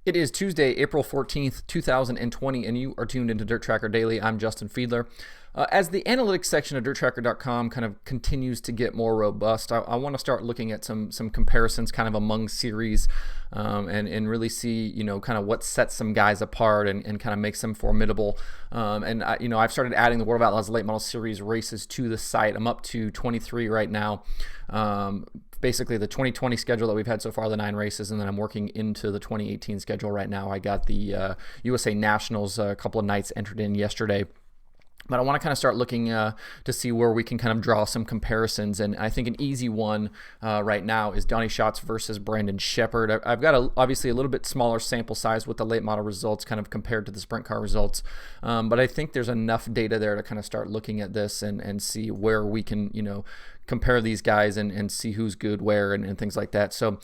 It is Tuesday, April 14th, 2020, and you are tuned into DIRTRACKR Daily. I'm Justin Fiedler. As the analytics section of DIRTRACKR.com kind of continues to get more robust, I want to start looking at some comparisons kind of among series and really see, kind of what sets some guys apart and kind of makes them formidable. I've started adding the World of Outlaws Late Model Series races to the site. I'm up to 23 right now. Basically the 2020 schedule that we've had so far, the 9 races, and then I'm working into the 2018 schedule right now. I got the USA Nationals a couple of nights entered in yesterday. But I want to kind of start looking to see where we can kind of draw some comparisons. And I think an easy one right now is Donny Schatz versus Brandon Sheppard. I've got obviously a little bit smaller sample size with the late model results kind of compared to the sprint car results. But I think there's enough data there to kind of start looking at this and see where we can, compare these guys and see who's good where and things like that. So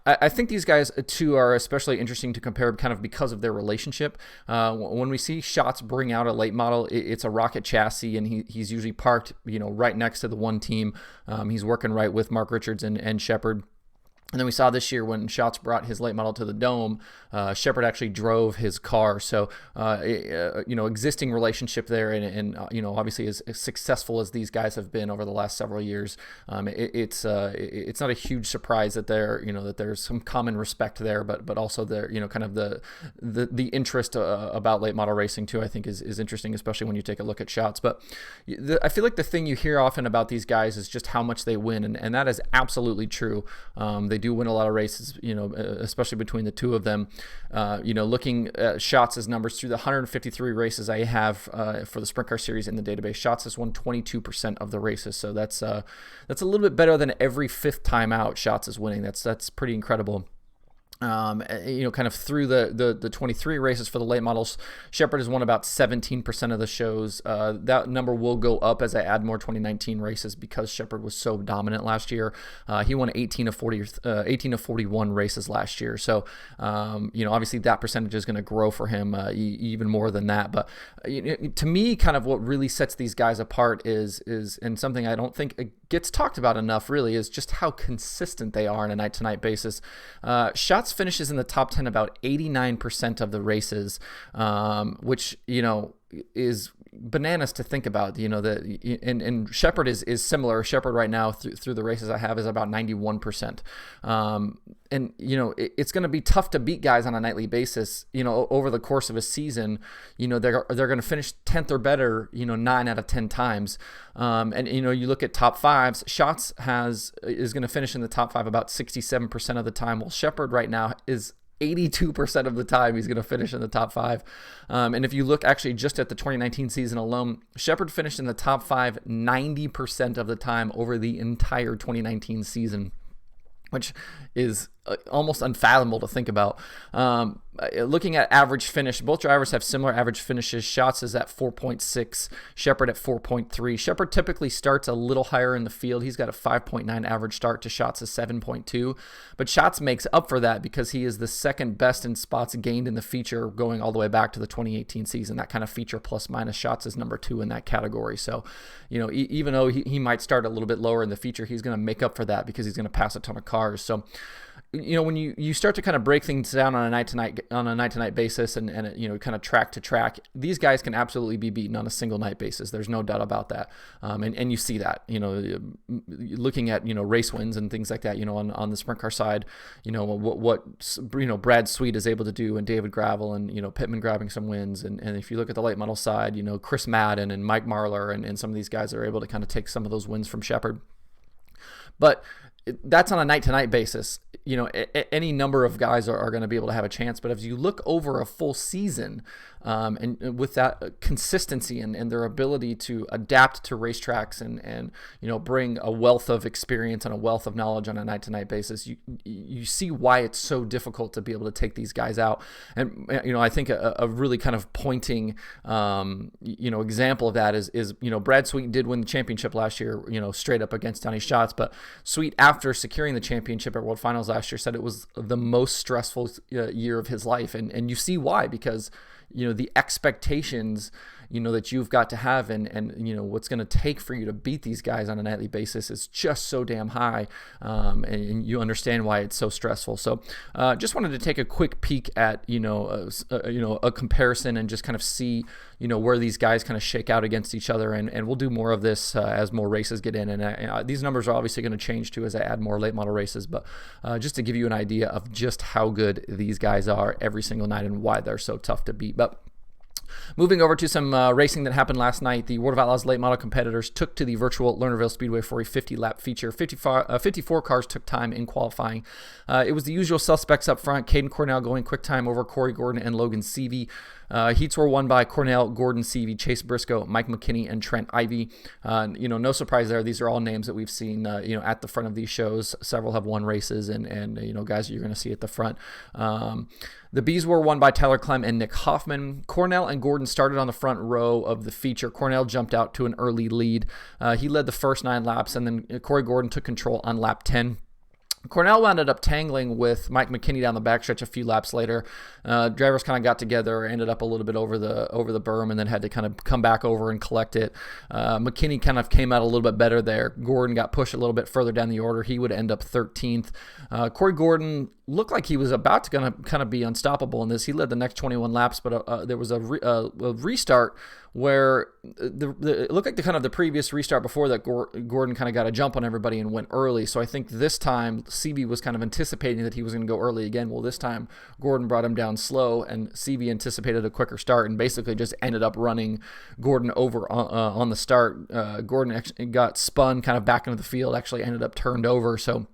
I think these guys too are especially interesting to compare kind of because of their relationship. When we see Schatz bring out a late model, it's a rocket chassis, and he's usually parked right next to the one team. He's working right with Mark Richards and Sheppard. And then we saw this year when Schatz brought his late model to the Dome, Sheppard actually drove his car. So, existing relationship there, and obviously as successful as these guys have been over the last several years, it's not a huge surprise that that there's some common respect there, but also there, kind of the interest about late model racing too, I think is interesting, especially when you take a look at Schatz. But I feel like the thing you hear often about these guys is just how much they win, and that is absolutely true. They do win a lot of races, especially between the two of them. Looking at Schatz's numbers through the 153 races I have for the Sprint Car Series in the database, Schatz has won 22% of the races. So that's a little bit better than every 5th time out Schatz is winning. That's pretty incredible. Kind of through the 23 races for the late models, Sheppard has won about 17% of the shows. That number will go up as I add more 2019 races because Sheppard was so dominant last year. He won 18 of 41 races last year. So, obviously that percentage is going to grow for him even more than that. But to me, kind of what really sets these guys apart is and something I don't think gets talked about enough really is just how consistent they are on a night-to-night basis. Schatz finishes in the top 10 about 89% of the races, which is bananas to think about. And Sheppard is similar. Sheppard right now through the races I have is about 91%. It's going to be tough to beat guys on a nightly basis. Over the course of a season, they're going to finish 10th or better. 9 out of 10 times. You look at top 5s. Schatz is going to finish in the top 5 about 67% of the time. Well, Sheppard right now is 82% of the time he's going to finish in the top 5. And if you look actually just at the 2019 season alone, Sheppard finished in the top 5 90% of the time over the entire 2019 season, which is almost unfathomable to think about. Looking at average finish, both drivers have similar average finishes. Schatz is at 4.6, Sheppard at 4.3. Sheppard typically starts a little higher in the field. He's got a 5.9 average start to Schatz's 7.2, but Schatz makes up for that because he is the second best in spots gained in the feature going all the way back to the 2018 season. That kind of feature plus minus, Schatz is number 2 in that category. So, even though he might start a little bit lower in the feature, he's going to make up for that because he's going to pass a ton of cars. So, when you start to kind of break things down on a night-to-night basis and kind of track to track, these guys can absolutely be beaten on a single night basis. There's no doubt about that. And you see that, looking at, race wins and things like that, on the sprint car side, what Brad Sweet is able to do and David Gravel and, Pittman grabbing some wins. And if you look at the late model side, Chris Madden and Mike Marlar and some of these guys are able to kind of take some of those wins from Sheppard. But that's on a night-to-night basis. Any number of guys are going to be able to have a chance. But as you look over a full season, and with that consistency and their ability to adapt to racetracks and bring a wealth of experience and a wealth of knowledge on a night-to-night basis, you see why it's so difficult to be able to take these guys out. And I think a really kind of pointing example of that is Brad Sweet did win the championship last year, straight up against Donny Schatz, but Sweet, after securing the championship at World Finals last year, said it was the most stressful year of his life, and you see why, because the expectations that you've got to have, and what's going to take for you to beat these guys on a nightly basis is just so damn high, and you understand why it's so stressful. So just wanted to take a quick peek at a comparison and just kind of see where these guys kind of shake out against each other, and we'll do more of this as more races get in, and these numbers are obviously going to change too as I add more late model races, but just to give you an idea of just how good these guys are every single night and why they're so tough to beat. But moving over to some racing that happened last night, the World of Outlaws late model competitors took to the virtual Lernerville Speedway for a 50-lap feature. 54 cars took time in qualifying. It was the usual suspects up front, Caden Cornell going quick time over Corey Gordon and Logan Seavey. Heats were won by Cornell, Gordon Seavey, Chase Briscoe, Mike McKinney, and Trent Ivey. No surprise there. These are all names that we've seen, at the front of these shows. Several have won races, and guys that you're going to see at the front. The Bs were won by Tyler Clem and Nick Hoffman. Cornell and Gordon started on the front row of the feature. Cornell jumped out to an early lead. He led the first 9 laps, and then Corey Gordon took control on lap 10. Cornell wound up tangling with Mike McKinney down the backstretch a few laps later. Drivers kind of got together, ended up a little bit over the berm, and then had to kind of come back over and collect it. McKinney kind of came out a little bit better there. Gordon got pushed a little bit further down the order. He would end up 13th. Corey Gordon looked like he was about to kind of be unstoppable in this. He led the next 21 laps, but there was a restart where it looked like the previous restart before that Gordon kind of got a jump on everybody and went early. So I think this time CB was kind of anticipating that he was going to go early again. Well, this time Gordon brought him down slow, and CB anticipated a quicker start and basically just ended up running Gordon over on the start. Gordon actually got spun kind of back into the field, actually ended up turned over. So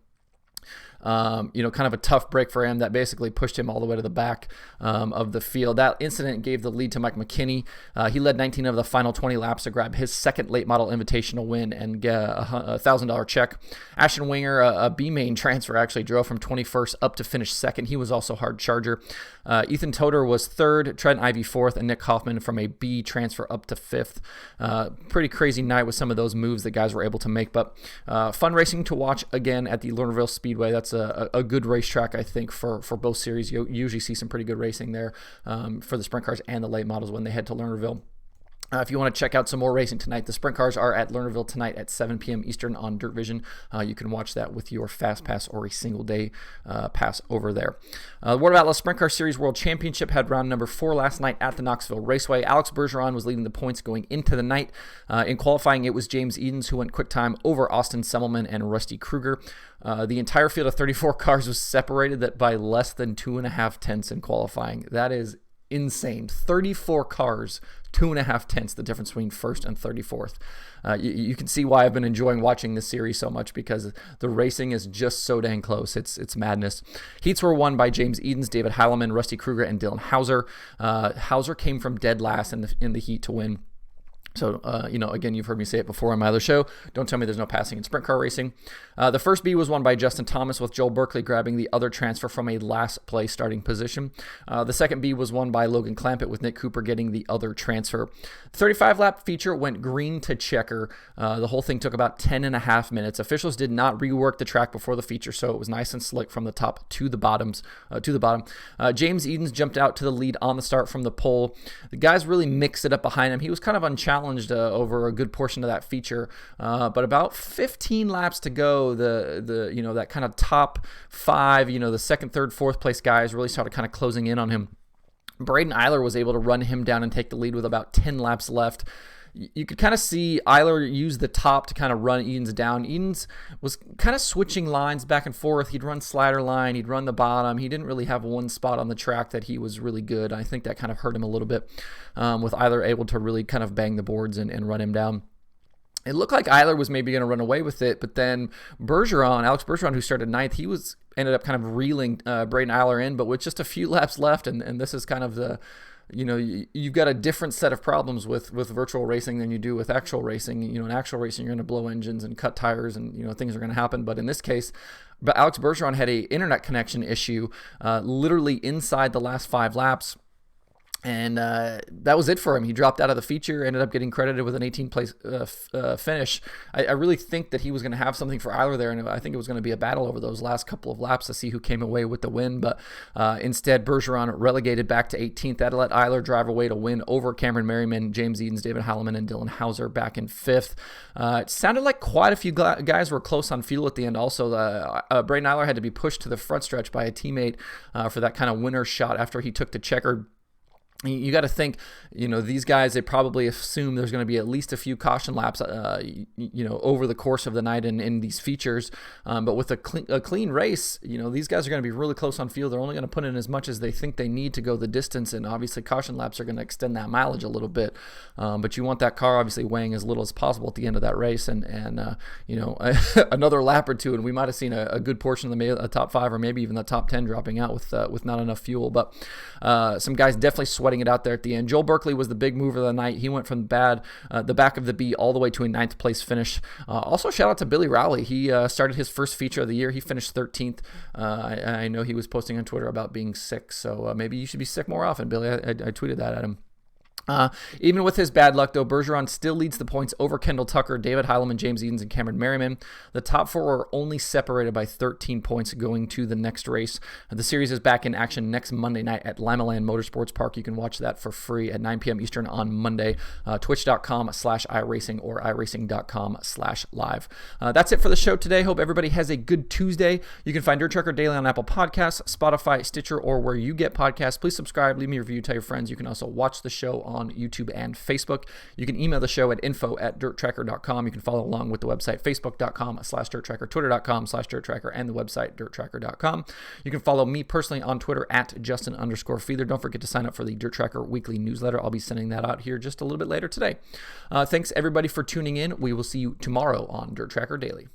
kind of a tough break for him that basically pushed him all the way to the back of the field. That incident gave the lead to Mike McKinney. He led 19 of the final 20 laps to grab his second late model invitational win and get a $1,000 check. Ashton Winger, a B-main transfer, actually drove from 21st up to finish second. He was also hard charger. Ethan Toder was third, Trent Ivey fourth, and Nick Hoffman from a B transfer up to fifth. Pretty crazy night with some of those moves that guys were able to make, but fun racing to watch again at the Lernerville Speedway. That's a good racetrack, I think, for both series. You usually see some pretty good racing there for the sprint cars and the late models when they head to Lernerville. If you want to check out some more racing tonight, the sprint cars are at Lernerville tonight at 7 p.m. Eastern on Dirt Vision. You can watch that with your Fast Pass or a single day pass over there. The World of Outlaws Sprint Car Series World Championship had round number 4 last night at the Knoxville Raceway. Alex Bergeron was leading the points going into the night. In qualifying, it was James Edens who went quick time over Austin Semmelman and Rusty Kruger. The entire field of 34 cars was separated by less than 2.5 tenths in qualifying. That is insane. 34 cars, 2.5 tenths the difference between first and 34th. You can see why I've been enjoying watching this series so much, because the racing is just so dang close. It's madness. Heats were won by James Edens, David Heileman, Rusty Kruger, and Dylan Hauser. Hauser came from dead last in the heat to win. So, again, you've heard me say it before on my other show. Don't tell me there's no passing in sprint car racing. The first B was won by Justin Thomas, with Joel Berkeley grabbing the other transfer from a last place starting position. The second B was won by Logan Clampett, with Nick Cooper getting the other transfer. The 35-lap feature went green to checker. The whole thing took about 10.5 minutes. Officials did not rework the track before the feature, so it was nice and slick from the top to the bottom. James Edens jumped out to the lead on the start from the pole. The guys really mixed it up behind him. He was kind of unchallenged over a good portion of that feature, but about 15 laps to go, that kind of top 5, the second, third, fourth place guys really started kind of closing in on him. Braden Eiler was able to run him down and take the lead with about 10 laps left. You could kind of see Eiler use the top to kind of run Edens down. Edens was kind of switching lines back and forth. He'd run slider line, he'd run the bottom. He didn't really have one spot on the track that he was really good. I think that kind of hurt him a little bit, with Eiler able to really kind of bang the boards and run him down. It looked like Eiler was maybe going to run away with it, but then Alex Bergeron, who started ninth, ended up kind of reeling Braden Eiler in, but with just a few laps left, and this is kind of the... you've got a different set of problems with virtual racing than you do with actual racing. In actual racing, you're going to blow engines and cut tires, and things are going to happen. But in this case, Alex Bergeron had a internet connection issue literally inside the last 5 laps. And that was it for him. He dropped out of the feature, ended up getting credited with an 18th place finish. I really think that he was going to have something for Eiler there, and I think it was going to be a battle over those last couple of laps to see who came away with the win. But instead, Bergeron relegated back to 18th. That let Eiler drive away to win over Cameron Merriman, James Edens, David Halleman, and Dylan Hauser back in 5th. It sounded like quite a few guys were close on fuel at the end. Also, Braden Eiler had to be pushed to the front stretch by a teammate for that kind of winner shot after he took the checkered. You got to think, these guys, they probably assume there's going to be at least a few caution laps, over the course of the night in these features. But with a clean race, these guys are going to be really close on field. They're only going to put in as much as they think they need to go the distance. And obviously caution laps are going to extend that mileage a little bit. But you want that car obviously weighing as little as possible at the end of that race. And another lap or two, and we might have seen a good portion of the top 5 or maybe even the top 10 dropping out with not enough fuel. But some guys definitely sweating it out there at the end. Joel Berkeley was the big mover of the night. He went from the back of the B all the way to a 9th place finish. Also, shout out to Billy Rowley. He started his first feature of the year. He finished 13th. I know he was posting on Twitter about being sick, so maybe you should be sick more often, Billy. I tweeted that at him. Even with his bad luck, though, Bergeron still leads the points over Kendall Tucker, David Heileman, James Edens, and Cameron Merriman. The top 4 are only separated by 13 points going to the next race. The series is back in action next Monday night at Limaland Motorsports Park. You can watch that for free at 9 p.m. Eastern on Monday. Twitch.com/iRacing or iRacing.com/live. That's it for the show today. Hope everybody has a good Tuesday. You can find DIRTRACKR Daily on Apple Podcasts, Spotify, Stitcher, or where you get podcasts. Please subscribe, leave me a review, tell your friends. You can also watch the show on YouTube and Facebook. You can email the show at info@dirttracker.com. You can follow along with the website, facebook.com/dirttracker, twitter.com/dirttracker, and the website, dirttracker.com. You can follow me personally on Twitter at Justin_Fiedler. Don't forget to sign up for the Dirt Tracker weekly newsletter. I'll be sending that out here just a little bit later today. Thanks everybody for tuning in. We will see you tomorrow on DIRTRACKR Daily.